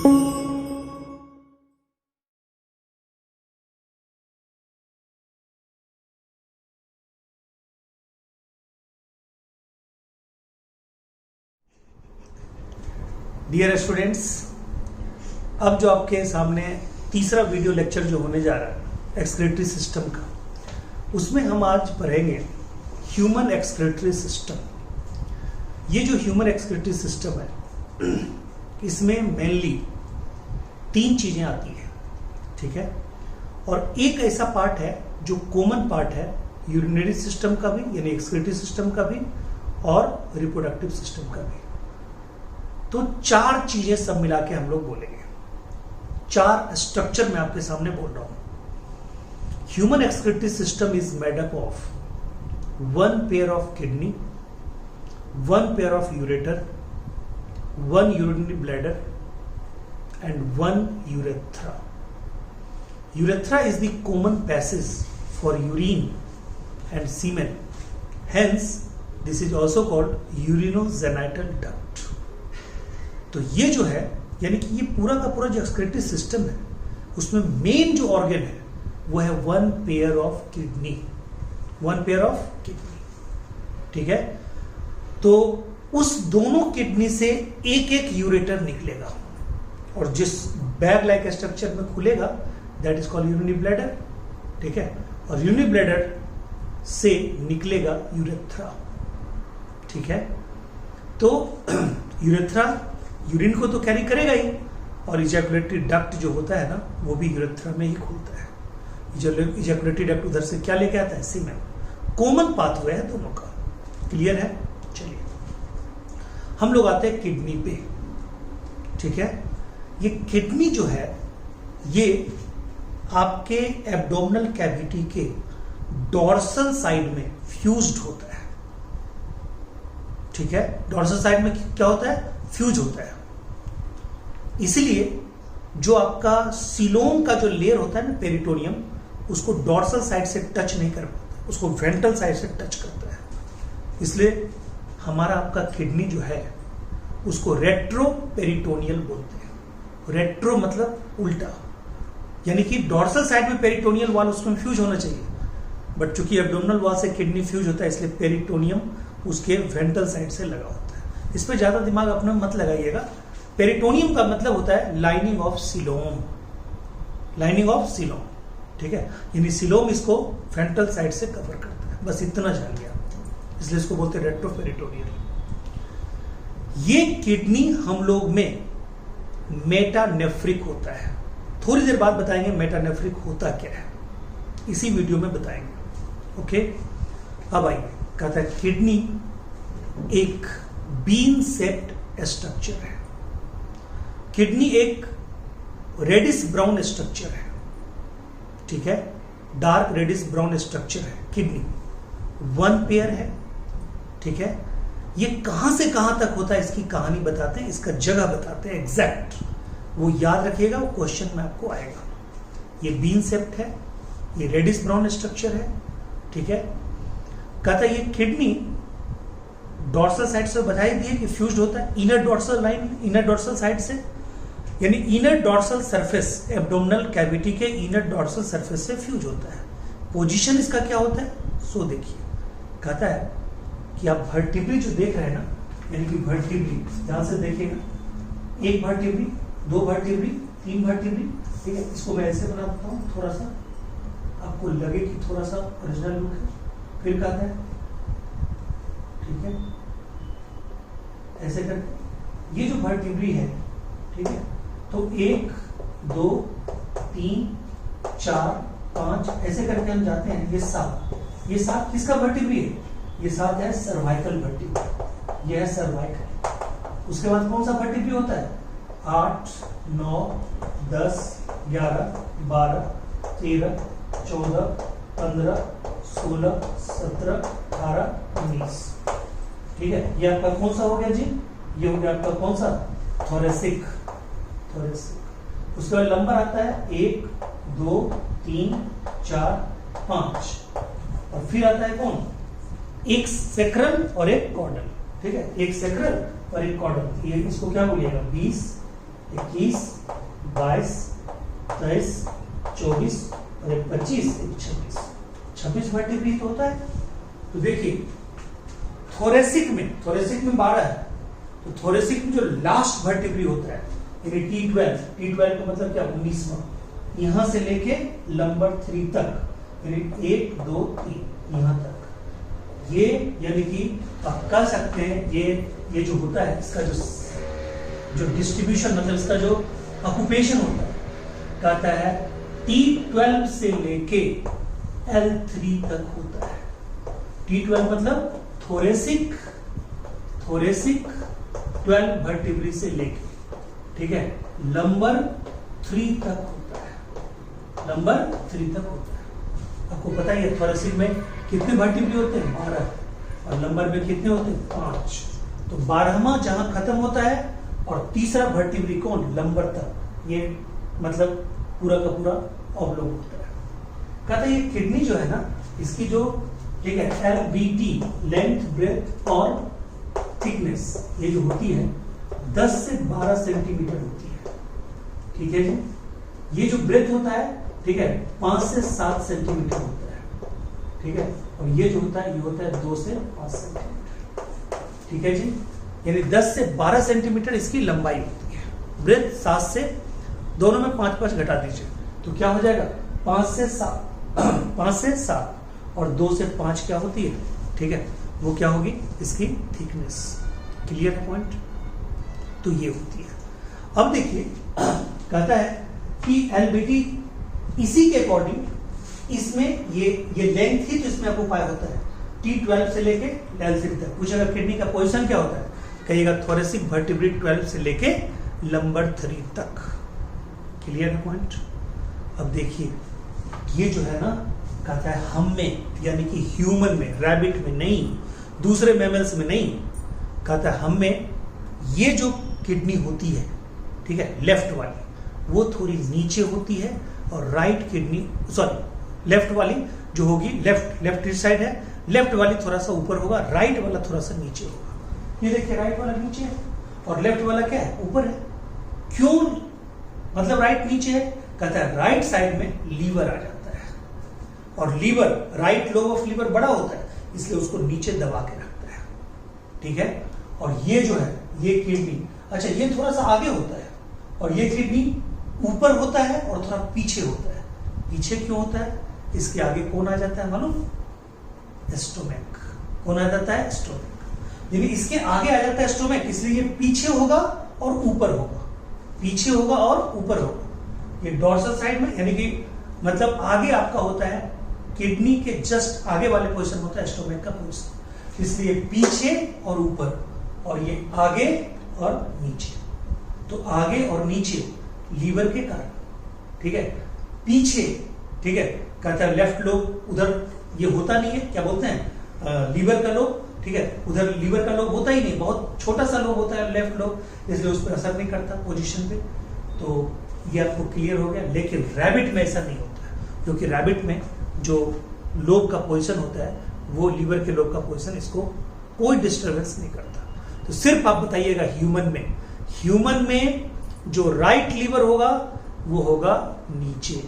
Dear students, अब जो आपके सामने तीसरा वीडियो लेक्चर जो होने जा रहा है एक्सक्रीटरी सिस्टम का, उसमें हम आज पढ़ेंगे ह्यूमन एक्सक्रीटरी सिस्टम। ये जो ह्यूमन एक्सक्रीटरी सिस्टम है, इसमें मेनली 3 चीजें आती हैं, ठीक है। और एक ऐसा पार्ट है जो कॉमन पार्ट है यूरिनरी सिस्टम का भी, यानी एक्सक्रीटरी सिस्टम का भी, और रिप्रोडक्टिव सिस्टम का भी। तो 4 चीजें सब मिला के हम लोग बोलेंगे। 4 स्ट्रक्चर मैं आपके सामने बोल रहा हूं। Human excretory system is made up of 1 pair of kidney, 1 pair of ureter, 1 urinary bladder and 1 urethra. Urethra is the common passage for urine and semen, hence this is also called urinogenital duct. तो ये जो है, यानी कि ये पूरा का पूरा जो एक्सक्रीटरी सिस्टम है, उसमें मेन जो ऑर्गन है वो है 1 pair of kidney, 1 pair of kidney, ठीक है। तो उस दोनों किडनी से एक एक यूरेटर निकलेगा, और जिस बैग लाइक स्ट्रक्चर में खुलेगा that is called urinary bladder, ठीक है। और यूरिनरी ब्लैडर से निकलेगा यूरेथ्रा, ठीक है। तो यूरेथ्रा यूरिन को तो कैरी करेगा ही, और इजैकुलेटरी डक्ट जो होता है ना, वो भी यूरेथ्रा में ही खुलता है। इजैकुलेटरी डक्ट उधर से क्या लेके आता है? सीमेन। कॉमन पाथवे है दोनों का, क्लियर है। चलिए हम लोग आते हैं किडनी पे, ठीक है। ये किडनी जो है ये आपके एब्डोमिनल कैविटी के डॉर्सल साइड में फ्यूज्ड होता है, ठीक है। डॉर्सल साइड में क्या होता है? फ्यूज होता है। इसलिए जो आपका सीलोम का जो लेयर होता है ना, पेरिटोनियम, उसको डॉर्सल साइड से टच नहीं कर पाता, उसको वेंट्रल साइड से टच करता है। इसलिए हमारा आपका किडनी जो है उसको रेट्रो पेरिटोनियल बोलते हैं। रेट्रो मतलब उल्टा, यानी कि डॉर्सल साइड में पेरिटोनियल वॉल उसमें फ्यूज होना चाहिए, बट चूंकि एब्डोमिनल वॉल से किडनी फ्यूज होता है, इसलिए पेरिटोनियम उसके वेंट्रल साइड से लगा होता है। इस पर ज्यादा दिमाग अपना मत लगाइएगा। पेरिटोनियम का मतलब होता है lining of coelom, lining of coelom, ठीक है। यानी सीलोम इसको वेंट्रल साइड से कवर करता है, बस इतना जान लिया, इसलिए इसको बोलते हैं रेट्रोपेरिटोनियल। ये किडनी हम लोग में मेटानेफ्रिक होता है। थोड़ी देर बाद बताएंगे मेटानेफ्रिक होता क्या है, इसी वीडियो में बताएंगे, ओके। अब आइए, कहता है किडनी एक बीन शेप्ड स्ट्रक्चर है। किडनी एक रेडिश ब्राउन स्ट्रक्चर है, ठीक है। डार्क रेडिश ब्राउन स्ट्रक्चर है किडनी, 1 पेयर है, ठीक है। ये कहां से कहां तक होता है इसकी कहानी बताते हैं, इसका जगह बताते हैं एग्जैक्ट, वो याद रखिएगा, वो क्वेश्चन में आपको आएगा। ये बीन शेप्ड है, ये रेडिश ब्राउन स्ट्रक्चर है, ठीक है। कहता है ये किडनी डॉर्सल साइड से बधाई दिए कि फ्यूज्ड होता है inner dorsal line, inner dorsal side से, यानी inner dorsal surface, abdominal cavity के इनर डॉर्सल सरफेस से फ्यूज होता है। पोजीशन इसका क्या होता है? सो देखिए, कहता है कि आप वर्टिब्री जो देख रहे हैं ना, यानी कि वर्टिब्री ध्यान से देखिएगा, 1 वर्टिब्री, 2 वर्टिब्री, 3 वर्टिब्री, ठीक है। इसको मैं ऐसे बना देता हूँ, थोड़ा सा आपको लगे कि थोड़ा सा ओरिजिनल लुक है। फिर कहता है, ठीक है, ऐसे करके ये जो वर्टिब्री है, ठीक है, तो 1 2 3 4 5 ऐसे करके हम जाते हैं। ये 7 किसका वर्टिब्री है? ये 7 है सर्वाइकल वर्टिब्री, ये है सर्वाइकल। उसके बाद कौन सा वर्टिब्री होता है? 8 9 10 11 12 13 14 15 16 17 18 19, ठीक है। ये आपका कौन सा हो गया जी? ये हो गया आपका कौन सा? Thoracic, thoracic. उसके बाद नंबर आता है 1 2 3 4 5, और फिर आता है कौन? एक सेक्रल और एक कॉर्डल, ठीक है। एक सेक्रल और एक कॉर्डल, ये इसको क्या बोलिएगा? 20 21, 22, 23, 24 और 25, 26 वर्टिब्री तो होता है। तो देखिए थोरेसिक में 12 है, तो थोरेसिक में जो लास्ट वर्टिब्री होता है यानी T12 का मतलब क्या 19वां, यहां से लेके लंबर 3 तक यानी 1, 2, 3 यहां तक, ये यानी कि आप कह सकते हैं ये जो होता है इसका जो डिस्ट्रीब्यूशन मतलब इसका जो ऑक्यूपेशन होता है, कहता है T12 से लेके L3 तक होता है। T12 मतलब थोरेसिक 12 वर्टिब्री से लेके, ठीक है, लंबर 3 तक होता है, लंबर 3 तक होता है। आपको पता ही है थोरेसिक में कितने वर्टिब्री होते हैं 12 और लंबर में कितने होते हैं 5। तो 12वां जहां खत्म होता है और तीसरा वर्टिब्री कौन लंबर तक, ये मतलब पूरा का पूरा ऑब्लोंग होता है। कहता है ये किडनी जो है ना इसकी जो, ठीक है, LBT लेंथ ब्रेथ और थिकनेस ये जो होती है 10 से 12 सेंटीमीटर होती है, ठीक है जी। ये जो ब्रेथ होता है, ठीक है, 5 से 7 सेंटीमीटर होता है, ठीक है, और ये जो होता है ये होता है 2 से 5 सेंटीमीटर, ठीक है जी। यानी 10 से 12 सेंटीमीटर इसकी लंबाई होती है। ब्रेथ 7 से, दोनों में 5 घटा दीजिए तो क्या हो जाएगा 5 से 7 और 2 से 5 क्या होती है, ठीक है, वो क्या होगी इसकी थिकनेस। क्लियर है पॉइंट। तो ये होती है। अब देखिए कहता है कि LBT इसी के अकॉर्डिंग इसमें ये लेंथ ही तो इसमें आपको पाया होता है T12 से लेके L3 तक। पूछेगा किडनी का पोजीशन क्या होता है, कहिएगा थोरेसिक वर्टिब्री 12 से लेके लंबर 3 तक। क्लियर है पॉइंट। अब देखिए ये जो है ना कहता है हम में यानी कि ह्यूमन में, रैबिट में नहीं, दूसरे मैमल्स में नहीं, कहता है हम में ये जो किडनी होती है, ठीक है, लेफ्ट वाली वो थोड़ी नीचे होती है और राइट किडनी लेफ्ट वाली जो होगी लेफ्ट साइड है, लेफ्ट वाली थोड़ा सा ऊपर होगा, राइट वाला थोड़ा सा नीचे होगा। ये देखिए राइट वाला नीचे है और लेफ्ट वाला क्या है ऊपर है। क्यों मतलब राइट नीचे है, कहता है राइट साइड में लीवर आ जाता है और liver, right lobe of liver बड़ा होता है इसलिए उसको नीचे दबा के रखता है, ठीक है। और ये जो है ये किडनी, अच्छा ये थोड़ा सा आगे होता है और ये किडनी ऊपर होता है और थोड़ा पीछे होता है। पीछे क्यों होता है, इसके आगे कौन आ जाता है मालूम, स्टोमक। कौन आ जाता है, स्टोमक। यानी इसके आगे आ जाता है स्टोमक, इसलिए ये पीछे होगा और ऊपर होगा, पीछे होगा और ऊपर होगा। ये डोर्सल साइड में यानी कि मतलब आगे आपका होता है, किडनी के जस्ट आगे वाले पोजीशन होता है स्टोमक का पोजीशन, इसलिए पीछे और ऊपर और ये आगे और नीचे। तो आगे और नीचे लीवर के कारण, ठीक है, पीछे, ठीक है, कहता है लेफ्ट लोब उधर ये होता नहीं है, क्या बोलते हैं लीवर का लोब, ठीक है, उधर लीवर का लोब होता ही नहीं, बहुत छोटा सा लोब होता है लेफ्ट लोब, इसलिए उस पर असर नहीं करता पोजीशन पे। तो ये आपको क्लियर हो गया। लेकिन रैबिट में ऐसा नहीं होता है, क्योंकि रैबिट में जो लोब का पोजीशन होता है वो लीवर के लोब का पोजीशन इसको कोई डिस्टर्बेंस नहीं करता। तो सिर्फ आप बताइएगा ह्यूमन में जो राइट लीवर होगा वो होगा नीचे,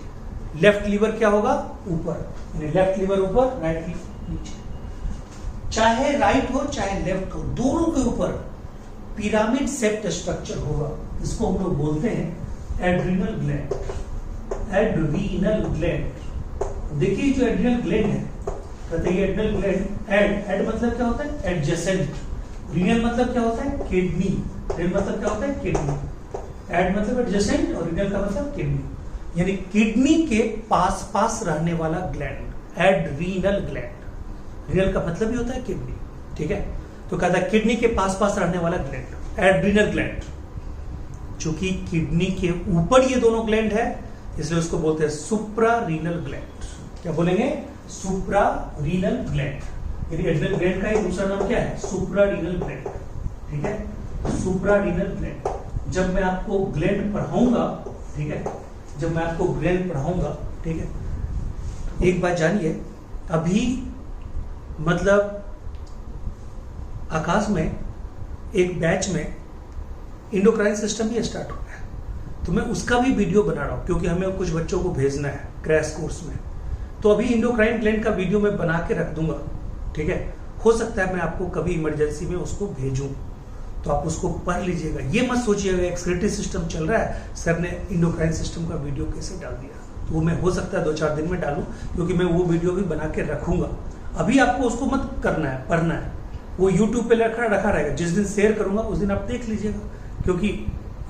लेफ्ट लीवर क्या होगा ऊपर, यानी लेफ्ट लीवर ऊपर, राइट लीवर नीचे। चाहे राइट हो चाहे लेफ्ट हो, दोनों के ऊपर पिरामिड शेप्ड स्ट्रक्चर होगा। इसको हम लोग बोलते हैं एड्रिनल ग्लैंड। एड्रीनल ग्लैंड, देखिए जो एड्रिनल ग्लैंड है, कहते हैं एड्रिनल ग्लैंड, एड मतलब क्या होता है एडजेसेंट, रीनल मतलब क्या होता है किडनी, रीनल मतलब क्या होता है किडनी, एड मतलब एडजेसेंट और रीनल का मतलब किडनी, यानी किडनी के पास रहने वाला ग्लैंड एड्रीनल ग्लैंड। रीनल का मतलब ही होता है किडनी, ठीक है। तो कहता है किडनी के पास रहने वाला ग्लैंड एड्रीनल ग्लैंड। चूंकि किडनी के ऊपर ये दोनों ग्लैंड है इसलिए उसको बोलते हैं सुप्रा रीनल ग्लैंड। क्या बोलेंगे, सुप्रा रीनल ग्लैंड। यानी एड्रिनल ग्लैंड का एक दूसरा नाम क्या है, सुप्रा रीनल ग्लैंड, ठीक है, सुप्रा रीनल ग्लैंड। जब मैं आपको ग्लैंड पढ़ाऊंगा, ठीक है, जब मैं आपको ग्लैंड पढ़ाऊंगा, ठीक है, एक बात जानिए, अभी मतलब आकाश में एक बैच में इंडोक्राइन सिस्टम भी स्टार्ट हो गया, तो मैं उसका भी वीडियो बना रहा हूँ, क्योंकि हमें कुछ बच्चों को भेजना है क्रैश कोर्स में। तो अभी इंडोक्राइन ग्लैंड का वीडियो मैं बना के रख दूंगा, ठीक है। हो सकता है मैं आपको कभी इमरजेंसी में उसको भेजूं, तो आप उसको पढ़ लीजिएगा। ये मत सोचिएगा एक्सक्रीटरी सिस्टम चल रहा है, सर ने इंडोक्राइन सिस्टम का वीडियो कैसे डाल दिया। तो वो मैं हो सकता है 2-4 दिन में डालूं, क्योंकि मैं वो वीडियो भी बना के रखूंगा। अभी आपको उसको मत करना है, पढ़ना है, वो यूट्यूब पे रखा रहेगा। जिस दिन शेयर करूंगा उस दिन आप देख लीजिएगा, क्योंकि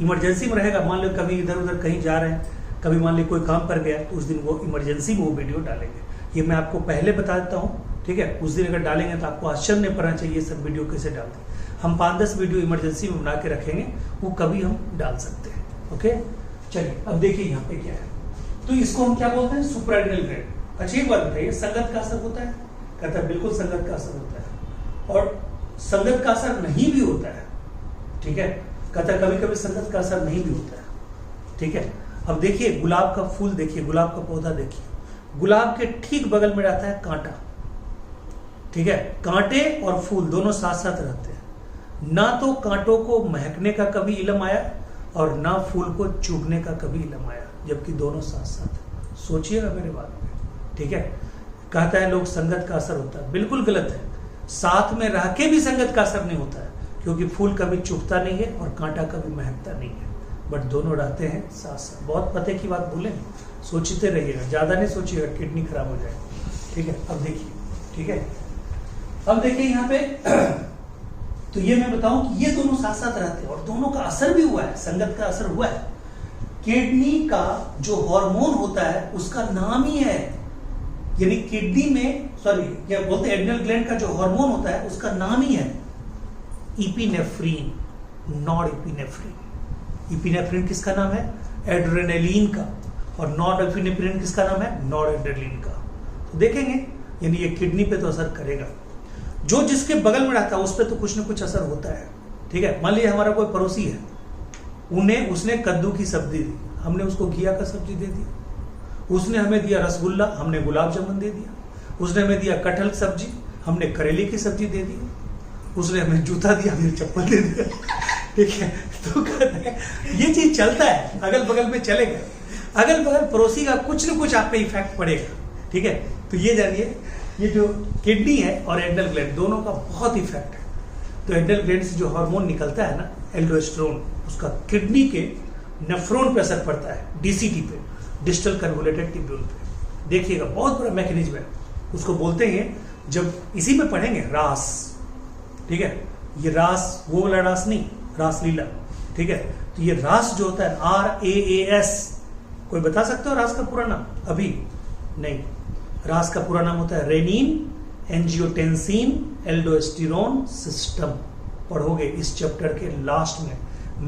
इमरजेंसी में रहेगा। मान लो कभी इधर उधर कहीं जा रहे हैं, कभी मान लो कोई काम पर गया, तो उस दिन वो इमरजेंसी में वो वीडियो डालेंगे। ये मैं आपको पहले बता देता हूँ, ठीक है। उस दिन अगर डालेंगे तो आपको आश्चर्य नहीं पड़ना चाहिए सब वीडियो कैसे डालते। हम 5-10 वीडियो इमरजेंसी में बना के रखेंगे, वो कभी हम डाल सकते हैं। ओके, चलिए अब देखिए यहाँ पे क्या है। तो इसको हम क्या बोलते हैं, सुप्राएड्रिनल ग्लैंड। अच्छा एक बात बताइए, संगत का असर होता है? कहता है बिल्कुल संगत का असर होता है, और संगत का असर नहीं भी होता है, ठीक है। कहता है कभी कभी संगत का असर नहीं भी होता है, ठीक है। अब देखिए गुलाब का फूल देखिए, गुलाब का पौधा देखिए, गुलाब के ठीक बगल में रहता है कांटा, ठीक है। कांटे और फूल दोनों साथ साथ रहते हैं। ना तो कांटों को महकने का कभी इलम आया, और ना फूल को चुभने का कभी इलम आया, जबकि दोनों साथ साथ। सोचिएगा मेरे बात में, ठीक है। कहता है लोग संगत का असर होता है, बिल्कुल गलत है। साथ में रह के भी संगत का असर नहीं होता है, क्योंकि फूल कभी चुभता नहीं है और कांटा कभी महकता नहीं है, बट दोनों रहते हैं साथ साथ। बहुत पते की बात बोले, सोचते रहिएगा, ज्यादा नहीं सोचिएगा, किडनी खराब हो जाएगी, ठीक है। अब देखिए, ठीक है, अब देखिए यहाँ पे तो ये मैं बताऊं कि ये दोनों साथ साथ रहते हैं, और दोनों का असर भी हुआ है, संगत का असर हुआ है। किडनी का जो हार्मोन होता है उसका नाम ही है, यानी किडनी में, सॉरी क्या बोलते हैं, एड्रिनल ग्लैंड का जो हार्मोन होता है उसका नाम ही है इपिनेफ्रीन, नॉर इपिनेफ्रीन। इपिनेफ्रीन किसका नाम है? एड्रेनलिन का। और नॉर एपिनेफ्रीन किसका नाम है? नॉर एड्रेनलिन का। तो देखेंगे, यानी ये किडनी पे तो असर करेगा। जो जिसके बगल में रहता है उस पर तो कुछ ना कुछ असर होता है, ठीक है। मान लीजिए हमारा कोई पड़ोसी है, उसने कद्दू की सब्जी दी, हमने उसको घिया का सब्जी दे दिया। उसने हमें दिया रसगुल्ला, हमने गुलाब जामुन दे दिया। उसने हमें दिया कटहल की सब्जी, हमने करेले की सब्जी दे दी। उसने हमें जूता दिया, हमने चप्पल दे दिया, ठीक है। तो कहते हैं ये चीज चलता है, अगल बगल में चलेगा, अगल बगल पड़ोसी का कुछ न कुछ आप पे इफेक्ट पड़ेगा, ठीक है। तो ये जानिए, ये जो किडनी है और एड्रिनल ग्लैंड दोनों का बहुत इफेक्ट है। तो एड्रिनल ग्लैंड से जो हार्मोन निकलता है ना, एल्डोस्टेरोन, उसका किडनी के नेफ्रॉन पे असर पड़ता है, डीसीटी पे, डिस्टल कन्वोलेटेड ट्यूब्यूल पे। देखिएगा बहुत बड़ा मैकेनिज्म है, उसको बोलते हैं, जब इसी में पढ़ेंगे रास, ठीक है। ये रास वो वाला रास नहीं, रास लीला, ठीक है। तो ये रास जो होता है RAAS, कोई बता सकते हो रास का पूरा नाम? अभी नहीं। रास का पूरा नाम होता है रेनिन एंजियोटेंसिन एल्डोस्टेरोन सिस्टम। पढ़ोगे इस चैप्टर के लास्ट में,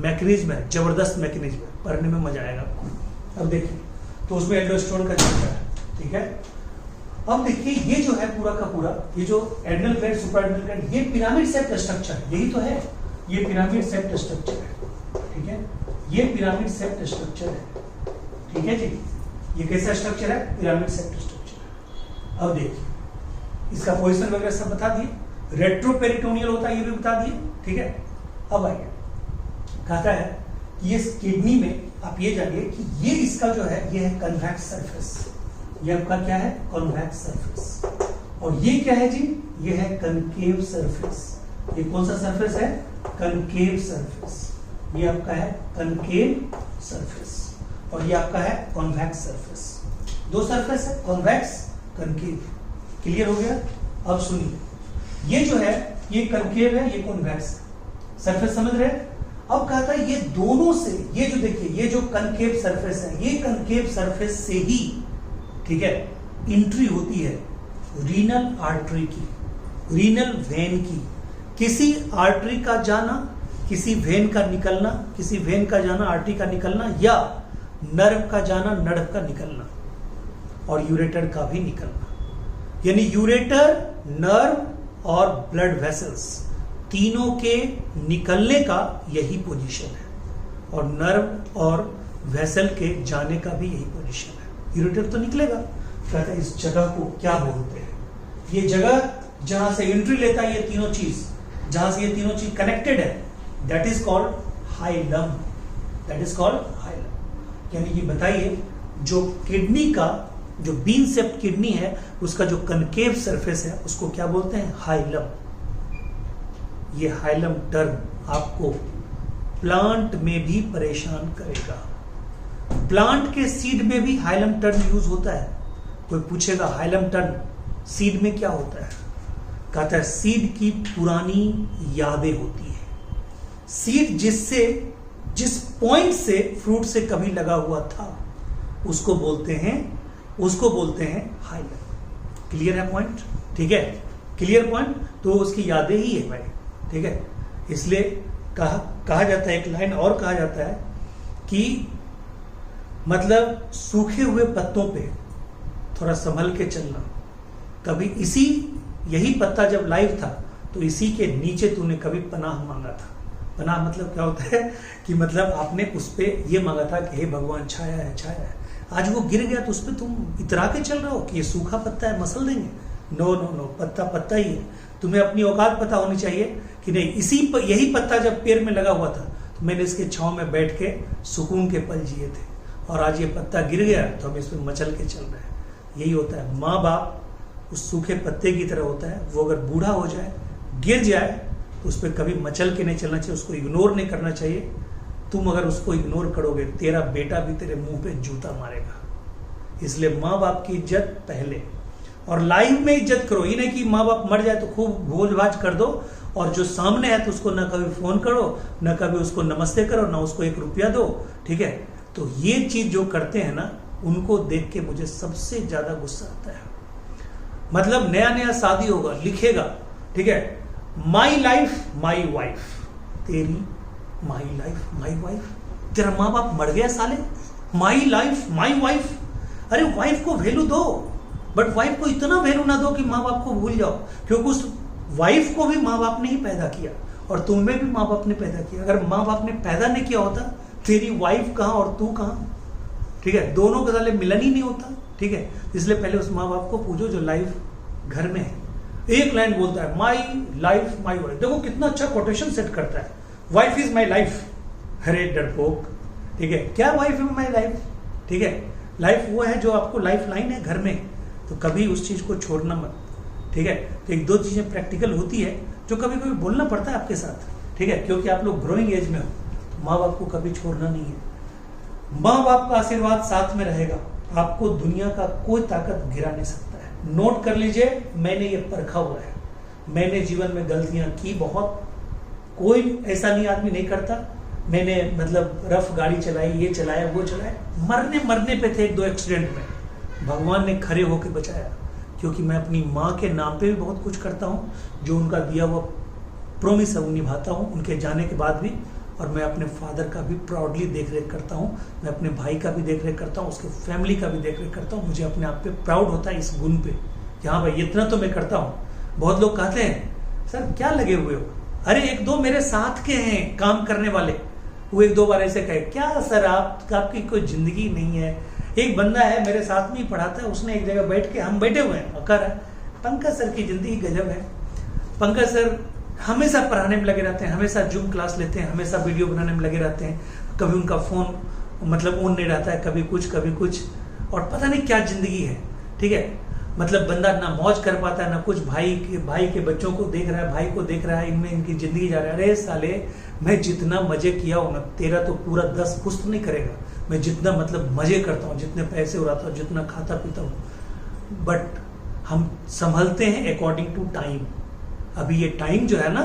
मैकेनिज्म है, जबरदस्त मैकेनिज्म है, पढ़ने में मजा आएगा आपको। अब देखिए, तो उसमें एल्डोस्टेरोन का चैप्टर है, ठीक है। अब देखिए ये जो है पूरा का पूरा, ये जो एड्रिनल ग्लैंड, सुप्राएड्रिनल ग्लैंड, ये पिरामिड शेप्ड स्ट्रक्चर, यही तो है, ये पिरामिड शेप्ड स्ट्रक्चर है, ठीक है। ये पिरामिड शेप्ड स्ट्रक्चर है, ठीक है जी। ये कैसा स्ट्रक्चर है? Pyramid shaped structure. अब देखिए, इसका पोजीशन वगैरह सब बता दिए, रेट्रोपेरिटोनियल होता है ये भी बता दिए, ठीक है। अब आइए, कहता है कि ये किडनी में आप ये जानिए कि ये इसका जो है, ये है कन्वेक्स सरफेस। ये आपका क्या है? Convex surface. और ये क्या है जी? ये है कनकेव सरफेस। ये कौन सा सरफेस है? Concave surface. ये आपका है कनकेव सरफेस, और ये आपका है कॉन्वेक्स सरफेस। दो सरफेस है, कॉन्वेक्स, कनकेव। क्लियर हो गया? अब सुनिए, ये जो है ये कनकेव है, ये कॉन्वेक्स सरफेस, समझ रहे हैं? अब कहता है ये दोनों से, ये जो देखिए, ये जो कनकेव सरफेस है, ये कनकेव सरफेस से ही, ठीक है, एंट्री होती है रीनल आर्टरी की, रीनल वेन की। किसी आर्टरी का जाना, किसी वेन का निकलना, किसी वेन का जाना, आर्टरी का निकलना, या नर्व का जाना, नर्व का निकलना, और यूरेटर का भी निकलना। यानी यूरेटर, नर्व और ब्लड वेसल्स तीनों के निकलने का यही पोजीशन है, और नर्व और वेसल के जाने का भी यही पोजीशन है। यूरेटर तो निकलेगा, कहता है इस जगह को क्या बोलते हैं? ये जगह जहां से एंट्री लेता है ये तीनों चीज, जहां से ये तीनों चीज कनेक्टेड है, that is called hilum, that is called hilum. यानी कि बताइए, जो किडनी का जो बीन शेप्ड किडनी है उसका जो कनकेव सरफेस है उसको क्या बोलते हैं? हाइलम। ये हाइलम टर्म आपको प्लांट में भी परेशान करेगा। प्लांट के सीड में भी हाइलम टर्म यूज होता है। कोई पूछेगा हाइलम टर्म सीड में क्या होता है? कहता है सीड की पुरानी यादें होती है। सीड जिस पॉइंट से फ्रूट से कभी लगा हुआ था उसको बोलते हैं हाइलम। क्लियर है पॉइंट? ठीक है, क्लियर पॉइंट। तो उसकी यादें ही है भाई, ठीक है। इसलिए कहा जाता है, एक लाइन और कहा जाता है कि मतलब सूखे हुए पत्तों पे थोड़ा संभल के चलना। कभी यही पत्ता जब लाइव था तो इसी के नीचे तूने कभी पनाह मांगा था। पनाह मतलब क्या होता है कि मतलब आपने उस पे ये मांगा था कि हे भगवान छाया है, छाया है। आज वो गिर गया तो उस पे तुम इतरा के चल रहे हो कि ये सूखा पत्ता है, मसल देंगे। नो नो नो, पत्ता पत्ता ही है। तुम्हें अपनी औकात पता होनी चाहिए कि नहीं, यही पत्ता जब पेड़ में लगा हुआ था तो मैंने इसके छांव में बैठ के सुकून के पल जिए थे, और आज ये पत्ता गिर गया तो हम इस पे मचल के चल रहे हैं। यही होता है, माँ बाप उस सूखे पत्ते की तरह होता है। वो अगर बूढ़ा हो जाए, गिर जाए, तो उस पर कभी मचल के नहीं चलना चाहिए, उसको इग्नोर नहीं करना चाहिए। तुम अगर उसको इग्नोर करोगे, तेरा बेटा भी तेरे मुंह पे जूता मारेगा। इसलिए माँ बाप की इज्जत पहले, और लाइफ में इज्जत करो। ये नहीं कि माँ बाप मर जाए तो खूब भोज भाज कर दो, और जो सामने है तो उसको ना कभी फोन करो, ना कभी उसको नमस्ते करो, ना उसको 1 रुपया दो, ठीक है। तो ये चीज जो करते हैं ना, उनको देख के मुझे सबसे ज्यादा गुस्सा आता है। मतलब नया नया शादी होगा, लिखेगा, ठीक है, माई लाइफ माई वाइफ। तेरी माई लाइफ माई वाइफ? तेरा माँ बाप मर गया साले, माई लाइफ माई वाइफ? अरे वाइफ को वैल्यू दो, बट वाइफ को इतना वैल्यू ना दो कि माँ बाप को भूल जाओ, क्योंकि उस वाइफ को भी माँ बाप ने ही पैदा किया और तुम्हें भी माँ बाप ने पैदा किया। अगर माँ बाप ने पैदा नहीं किया होता, तेरी वाइफ कहाँ और तू कहाँ, ठीक है। दोनों के साले मिलन ही नहीं होता, ठीक है। इसलिए पहले उस माँ बाप को पूछो जो लाइफ घर में है। एक लाइन बोलता है, माई लाइफ माई वाइफ। देखो कितना अच्छा कोटेशन सेट करता है, वाइफ इज माई लाइफ। अरे डरपोक, ठीक है, क्या वाइफ इज माई लाइफ? ठीक है, लाइफ वो है जो आपको लाइफ लाइन है घर में, तो कभी उस चीज को छोड़ना मत, ठीक है। तो 1-2 चीजें प्रैक्टिकल होती है जो कभी कभी बोलना पड़ता है आपके साथ, ठीक है, क्योंकि आप लोग ग्रोइंग एज में हो। तो माँ बाप को कभी छोड़ना नहीं है। माँ बाप का आशीर्वाद साथ में रहेगा, आपको दुनिया का कोई ताकत गिरा नहीं सकता है। नोट कर लीजिए, मैंने ये परखा हुआ है। मैंने जीवन में गलतियां की बहुत, कोई ऐसा नहीं आदमी नहीं करता। मैंने मतलब रफ गाड़ी चलाई, ये चलाया वो चलाया, मरने पे थे 1-2 एक्सीडेंट में, भगवान ने खड़े होकर बचाया। क्योंकि मैं अपनी माँ के नाम पे भी बहुत कुछ करता हूँ, जो उनका दिया हुआ प्रोमिस है वो निभाता हूँ उनके जाने के बाद भी। और मैं अपने फादर का भी प्राउडली देख रेख करता हूँ, मैं अपने भाई का भी देख रेख करता हूँ, उसके फैमिली का भी देख रेख करता हूँ। मुझे अपने आप पे प्राउड होता है इस गुण पे कि हाँ भाई इतना तो मैं करता हूँ। बहुत लोग कहते हैं सर क्या लगे हुए हो, अरे 1-2 मेरे साथ के हैं काम करने वाले, वो 1-2 बार ऐसे कहे क्या सर आपकी कोई जिंदगी नहीं है। एक बंदा है मेरे साथ में ही पढ़ाता है, उसने एक जगह बैठ के, हम बैठे हुए हैं, कह रहा है पंकज सर की जिंदगी गजब है। पंकज सर हमेशा पढ़ाने में लगे रहते हैं, हमेशा जूम क्लास लेते हैं, हमेशा वीडियो बनाने में लगे रहते हैं, कभी उनका फोन मतलब ऑन नहीं रहता है, कभी कुछ, और पता नहीं क्या जिंदगी है, ठीक है। मतलब बंदा ना मौज कर पाता है ना कुछ, भाई के बच्चों को देख रहा है, भाई को देख रहा है, इनमें इनकी जिंदगी जा रहा है। अरे साले मैं जितना मजे किया हूं ना, तेरा तो पूरा 10 पुस्त नहीं करेगा। मैं जितना मतलब मजे करता हूँ, जितने पैसे उड़ाता हूँ, जितना खाता पीता हूँ, बट हम संभलते हैं अकॉर्डिंग टू टाइम। अभी ये टाइम जो है ना,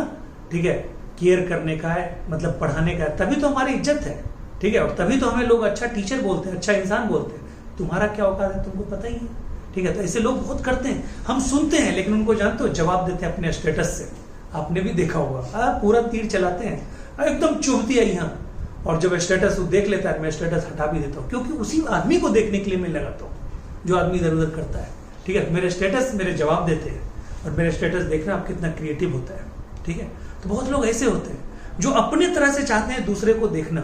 ठीक है, केयर करने का है, मतलब पढ़ाने का है, तभी तो हमारी इज्जत है, ठीक है। और तभी तो हमें लोग अच्छा टीचर बोलते हैं, अच्छा इंसान बोलते हैं। तुम्हारा क्या औकात है तुमको पता ही है, ठीक है। तो ऐसे लोग बहुत करते हैं, हम सुनते हैं लेकिन उनको जानते हो जवाब देते हैं अपने स्टेटस से। आपने भी देखा होगा, पूरा तीर चलाते हैं, एकदम चुभती है यहाँ, और जब स्टेटस वो देख लेता है, मैं स्टेटस हटा भी देता हूँ, क्योंकि उसी आदमी को देखने के लिए मैं लगाता हूँ जो आदमी इधर उधर करता है, ठीक है। मेरे स्टेटस मेरे जवाब देते हैं, और मेरे स्टेटस देखना आप कितना क्रिएटिव होता है, ठीक है। तो बहुत लोग ऐसे होते हैं जो अपने तरह से चाहते हैं दूसरे को देखना,